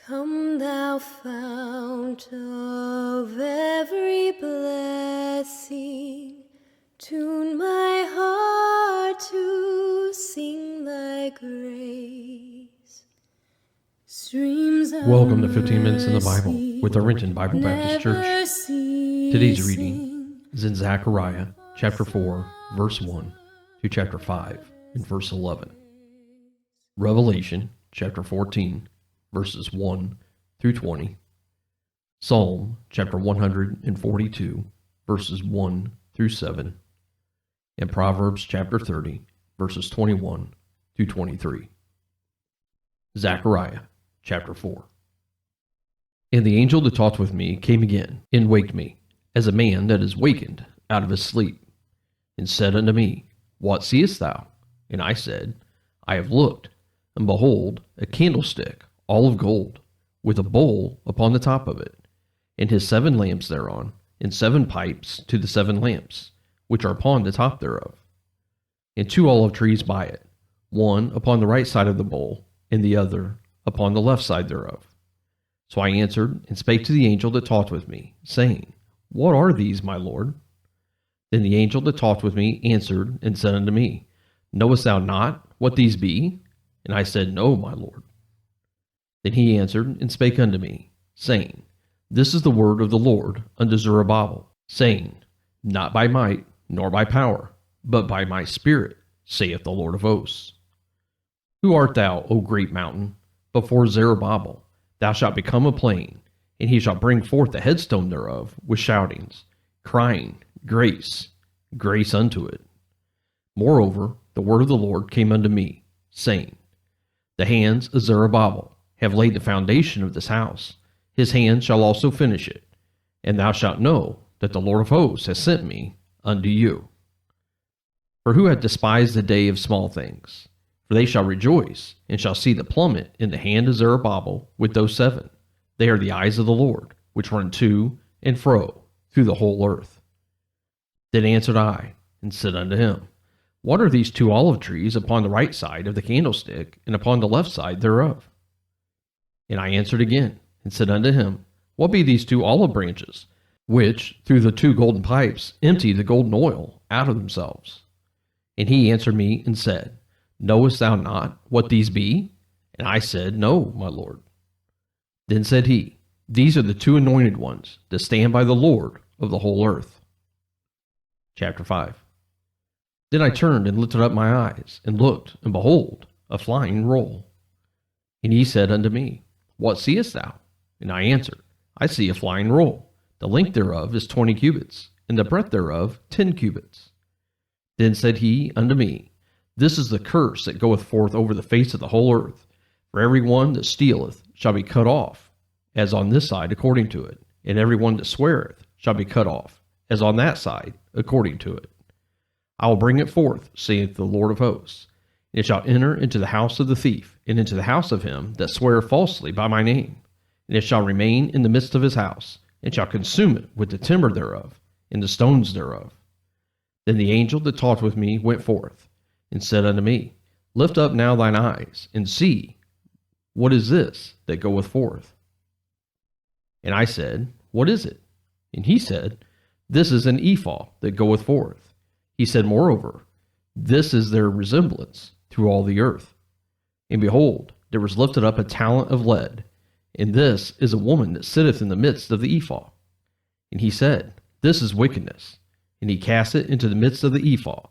Come thou fount of every blessing, tune my heart to sing thy grace. Streams of Welcome to 15 Minutes in the Bible with Irvington Bible Baptist Church. Today's reading is in Zechariah chapter 4, verse 1 to chapter 5 and verse 11. Revelation chapter 14, verses 1 through 20. Psalm chapter 142, verses 1 through 7. And Proverbs chapter 30, verses 21 through 23. Zechariah chapter 4. And the angel that talked with me came again, and waked me, as a man that is wakened out of his sleep, and said unto me, What seest thou? And I said, I have looked, and behold, a candlestick, all of gold, with a bowl upon the top of it, and his 7 lamps thereon, and 7 pipes to the 7 lamps, which are upon the top thereof, and 2 olive trees by it, one upon the right side of the bowl, and the other upon the left side thereof. So I answered and spake to the angel that talked with me, saying, What are these, my Lord? Then the angel that talked with me answered and said unto me, Knowest thou not what these be? And I said, No, my Lord. Then he answered and spake unto me, saying, This is the word of the Lord unto Zerubbabel, saying, Not by might, nor by power, but by my Spirit, saith the Lord of hosts. Who art thou, O great mountain? Before Zerubbabel thou shalt become a plain, and he shall bring forth the headstone thereof with shoutings, crying, Grace, grace unto it. Moreover, the word of the Lord came unto me, saying, The hands of Zerubbabel have laid the foundation of this house. His hands shall also finish it. And thou shalt know that the Lord of hosts has sent me unto you. For who hath despised the day of small things? For they shall rejoice, and shall see the plummet in the hand of Zerubbabel with those 7. They are the eyes of the Lord, which run to and fro through the whole earth. Then answered I, and said unto him, What are these 2 olive trees upon the right side of the candlestick, and upon the left side thereof? And I answered again, and said unto him, What be these 2 olive branches, which through the 2 golden pipes empty the golden oil out of themselves? And he answered me and said, Knowest thou not what these be? And I said, No, my Lord. Then said he, These are the 2 anointed ones that stand by the Lord of the whole earth. Chapter 5. Then I turned and lifted up my eyes, and looked, and behold, a flying roll. And he said unto me, What seest thou? And I answered, I see a flying roll. The length thereof is 20 cubits, and the breadth thereof 10 cubits. Then said he unto me, This is the curse that goeth forth over the face of the whole earth. For every one that stealeth shall be cut off, as on this side according to it, and every one that sweareth shall be cut off, as on that side according to it. I will bring it forth, saith the Lord of hosts, and it shall enter into the house of the thief, and into the house of him that sweareth falsely by my name, and it shall remain in the midst of his house, and shall consume it with the timber thereof, and the stones thereof. Then the angel that talked with me went forth, and said unto me, Lift up now thine eyes, and see, what is this that goeth forth? And I said, What is it? And he said, This is an ephah that goeth forth. He said, Moreover, this is their resemblance through all the earth. And behold, there was lifted up a talent of lead, and this is a woman that sitteth in the midst of the ephah. And he said, This is wickedness. And he cast it into the midst of the ephah,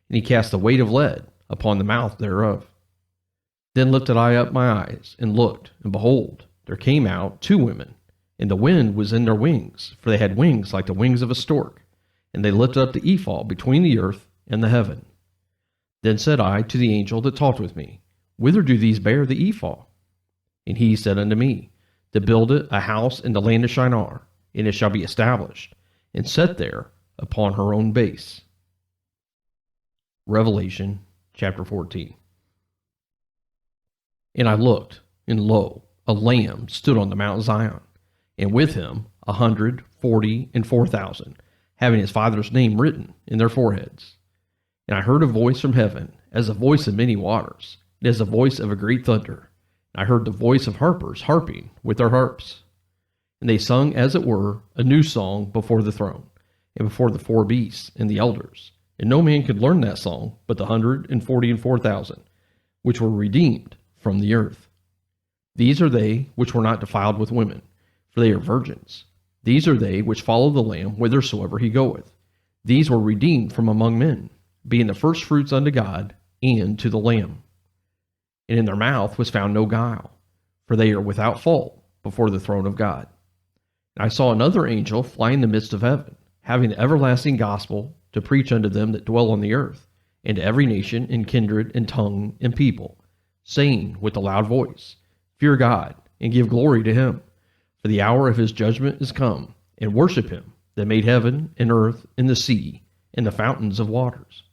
and he cast the weight of lead upon the mouth thereof. Then lifted I up my eyes, and looked, and behold, there came out 2 women, and the wind was in their wings, for they had wings like the wings of a stork, and they lifted up the ephah between the earth and the heaven. Then said I to the angel that talked with me, Whither do these bear the ephah? And he said unto me, To build it a house in the land of Shinar, and it shall be established, and set there upon her own base. Revelation chapter 14. And I looked, and lo, a Lamb stood on the Mount Zion, and with him 144,000, having his Father's name written in their foreheads. And I heard a voice from heaven, as the voice of many waters, and as the voice of a great thunder. I heard the voice of harpers harping with their harps. And they sung, as it were, a new song before the throne, and before the four beasts and the elders. And no man could learn that song but the 144,000, which were redeemed from the earth. These are they which were not defiled with women, for they are virgins. These are they which follow the Lamb whithersoever he goeth. These were redeemed from among men, being the firstfruits unto God and to the Lamb. And in their mouth was found no guile, for they are without fault before the throne of God. And I saw another angel fly in the midst of heaven, having the everlasting gospel to preach unto them that dwell on the earth, and to every nation and kindred and tongue and people, saying with a loud voice, Fear God, and give glory to him, for the hour of his judgment is come, and worship him that made heaven and earth and the sea and the fountains of waters.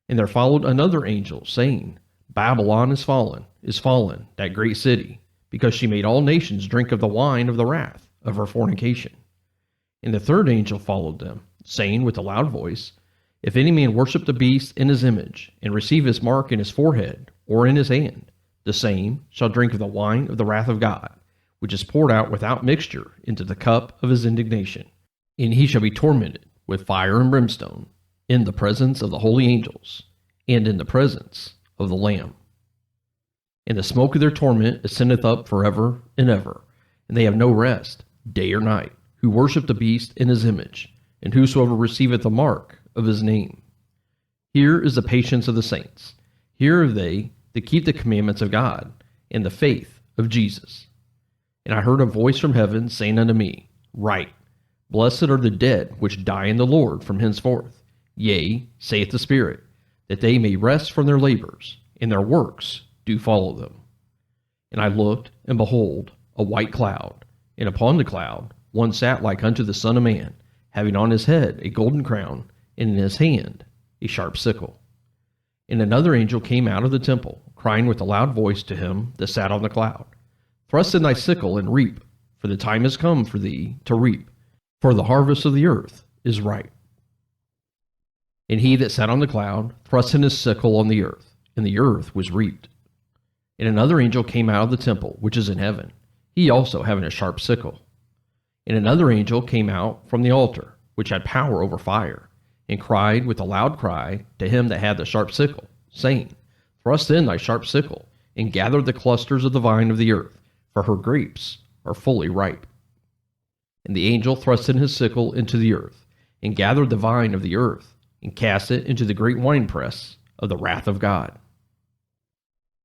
And there followed another angel, saying, Babylon is fallen, that great city, because she made all nations drink of the wine of the wrath of her fornication. And the third angel followed them, saying with a loud voice, If any man worship the beast in his image, and receive his mark in his forehead or in his hand, the same shall drink of the wine of the wrath of God, which is poured out without mixture into the cup of his indignation. And he shall be tormented with fire and brimstone, in the presence of the holy angels, and in the presence of the Lamb. And the smoke of their torment ascendeth up forever and ever, and they have no rest, day or night, who worship the beast in his image, and whosoever receiveth the mark of his name. Here is the patience of the saints. Here are they that keep the commandments of God, and the faith of Jesus. And I heard a voice from heaven saying unto me, Write, Blessed are the dead which die in the Lord from henceforth. Yea, saith the Spirit, that they may rest from their labors, and their works do follow them. And I looked, and behold, a white cloud, and upon the cloud one sat like unto the Son of Man, having on his head a golden crown, and in his hand a sharp sickle. And another angel came out of the temple, crying with a loud voice to him that sat on the cloud, Thrust in thy sickle, and reap, for the time is come for thee to reap, for the harvest of the earth is ripe. And he that sat on the cloud thrust in his sickle on the earth, and the earth was reaped. And another angel came out of the temple which is in heaven, he also having a sharp sickle. And another angel came out from the altar, which had power over fire, and cried with a loud cry to him that had the sharp sickle, saying, Thrust in thy sharp sickle, and gather the clusters of the vine of the earth, for her grapes are fully ripe. And the angel thrust in his sickle into the earth, and gathered the vine of the earth, and cast it into the great winepress of the wrath of God.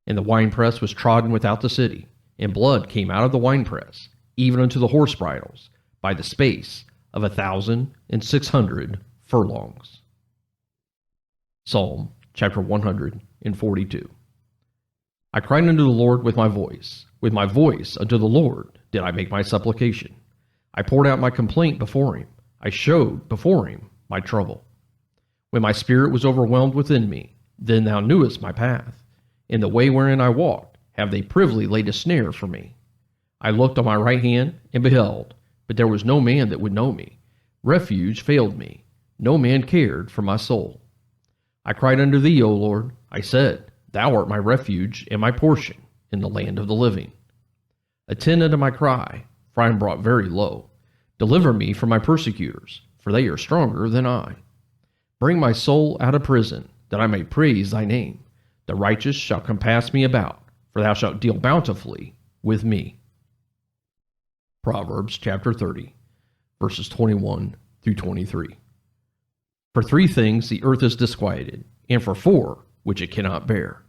And the winepress was trodden without the city, and blood came out of the winepress, even unto the horse bridles, by the space of 1,600 furlongs. Psalm chapter 142. I cried unto the Lord with my voice unto the Lord did I make my supplication. I poured out my complaint before him, I showed before him my trouble. When my spirit was overwhelmed within me, then thou knewest my path. In the way wherein I walked, have they privily laid a snare for me. I looked on my right hand, and beheld, but there was no man that would know me. Refuge failed me, no man cared for my soul. I cried unto thee, O Lord, I said, Thou art my refuge and my portion in the land of the living. Attend unto my cry, for I am brought very low. Deliver me from my persecutors, for they are stronger than I. Bring my soul out of prison, that I may praise thy name. The righteous shall compass me about, for thou shalt deal bountifully with me. Proverbs chapter 30, verses 21 through 23. For 3 things the earth is disquieted, and for 4 which it cannot bear.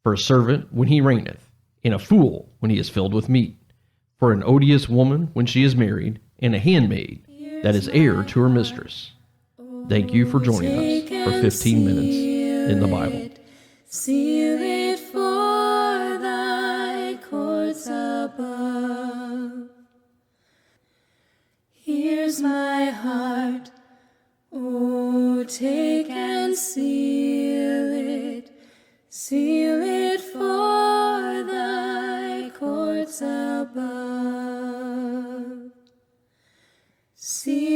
For a servant when he reigneth, and a fool when he is filled with meat. For an odious woman when she is married, and a handmaid that is heir to her mistress. Thank you for joining us for 15 minutes in the Bible. Seal it for thy courts above. Here's my heart, oh, take and seal it for thy courts above. Seal